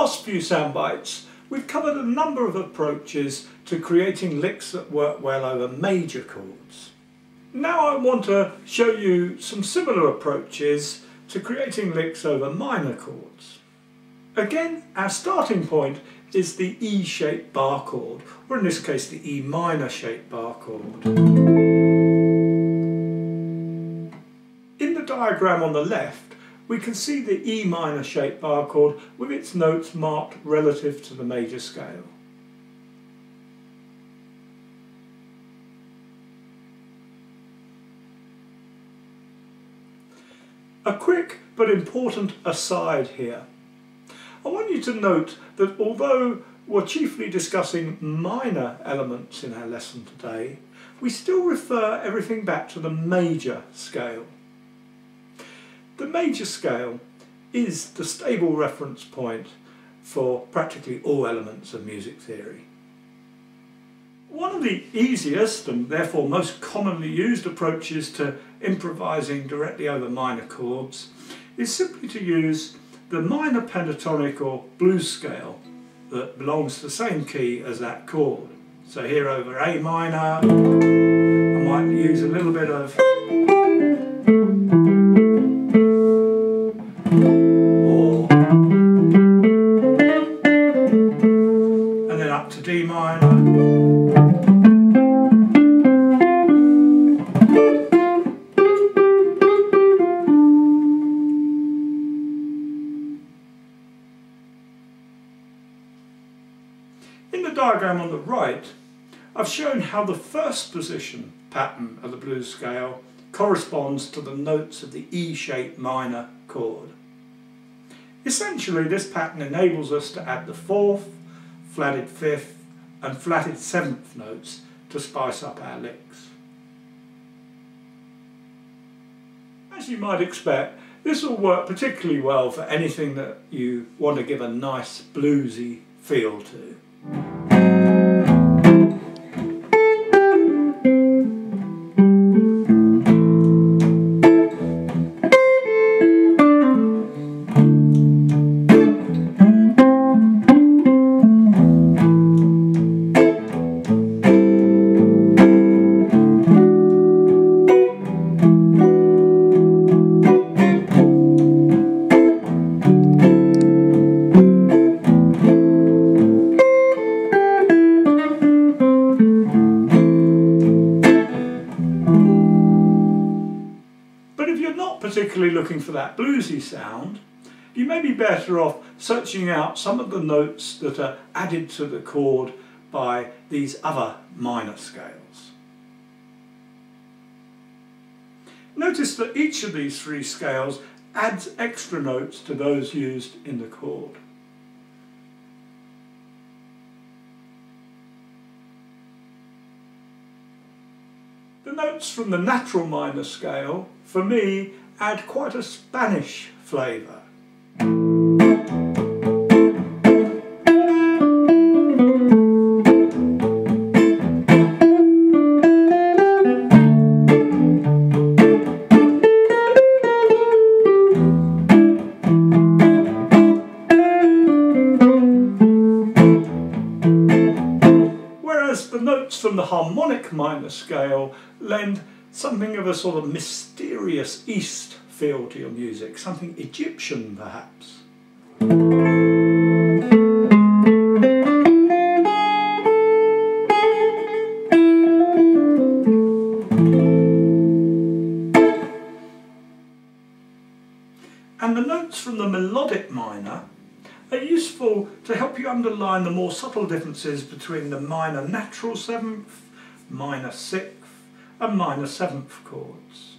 last few sound bites, we've covered a number of approaches to creating licks that work well over major chords. Now I want to show you some similar approaches to creating licks over minor chords. Again, our starting point is the E-shaped bar chord, or in this case the E minor shaped bar chord. In the diagram on the left, we can see the E minor shaped bar chord with its notes marked relative to the major scale. A quick but important aside here. I want you to note that although we're chiefly discussing minor elements in our lesson today, we still refer everything back to the major scale. The major scale is the stable reference point for practically all elements of music theory. One of the easiest and therefore most commonly used approaches to improvising directly over minor chords is simply to use the minor pentatonic or blues scale that belongs to the same key as that chord. So here over A minor, I might use a little bit of and then up to D minor. In the diagram on the right, I've shown how the first position pattern of the blues scale corresponds to the notes of the E-shaped minor chord. Essentially, this pattern enables us to add the fourth, flatted fifth and flatted seventh notes to spice up our licks. As you might expect, this will work particularly well for anything that you want to give a nice bluesy feel to. Particularly looking for that bluesy sound, you may be better off searching out some of the notes that are added to the chord by these other minor scales. Notice that each of these three scales adds extra notes to those used in the chord. The notes from the natural minor scale, for me, add quite a Spanish flavour. Whereas the notes from the harmonic minor scale lend something of a sort of mysterious East feel to your music, something Egyptian perhaps. And the notes from the melodic minor are useful to help you underline the more subtle differences between the minor natural seventh, minor sixth and minor seventh chords.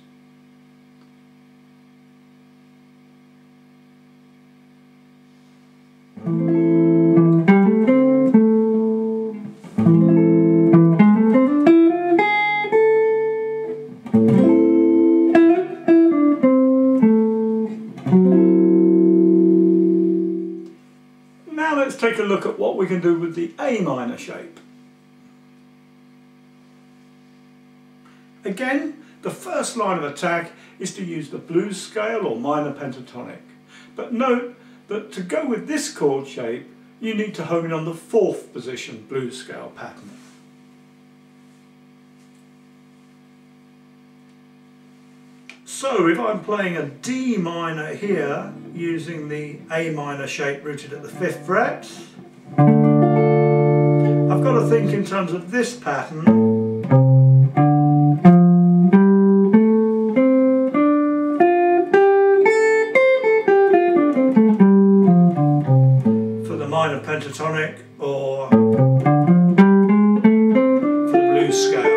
Now let's take a look at what we can do with the A minor shape. Again, the first line of attack is to use the blues scale or minor pentatonic, but note that to go with this chord shape you need to home in on the 4th position blues scale pattern. So if I'm playing a D minor here using the A minor shape rooted at the 5th fret, I've got to think in terms of this pattern. For the minor pentatonic or for the blues scale.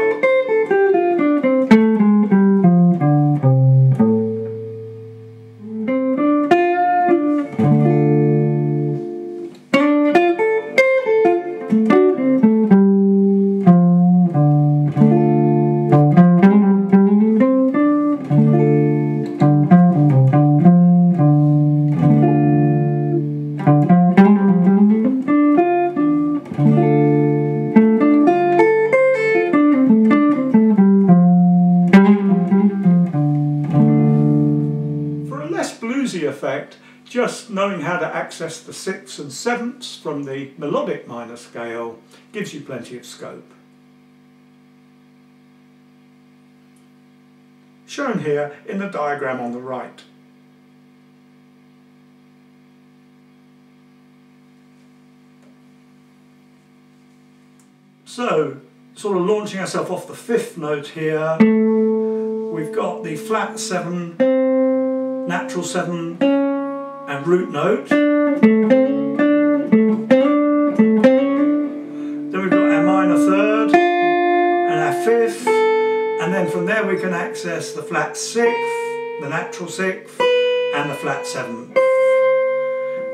Bluesy effect, just knowing how to access the 6ths and 7ths from the melodic minor scale gives you plenty of scope. Shown here in the diagram on the right. So, sort of launching ourselves off the 5th note here, we've got the flat 7, natural 7 and root note. Then we've got our minor 3rd and our 5th, and then from there we can access the flat 6th, the natural 6th and the flat 7th.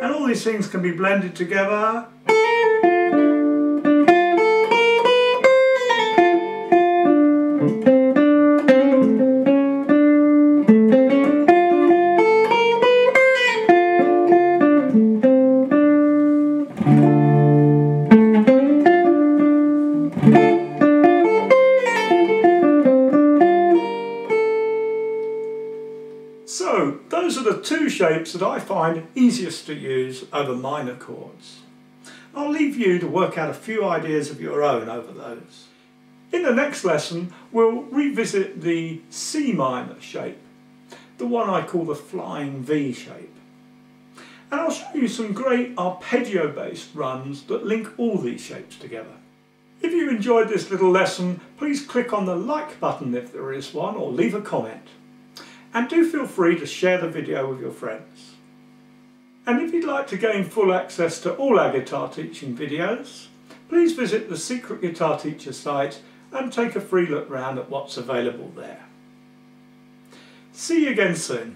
And all these things can be blended together. So those are the 2 shapes that I find easiest to use over minor chords. I'll leave you to work out a few ideas of your own over those. In the next lesson we'll revisit the C minor shape, the one I call the flying V shape. And I'll show you some great arpeggio based runs that link all these shapes together. If you enjoyed this little lesson, please click on the like button if there is one, or leave a comment. And do feel free to share the video with your friends. And if you'd like to gain full access to all our guitar teaching videos, please visit the Secret Guitar Teacher site and take a free look round at what's available there. See you again soon.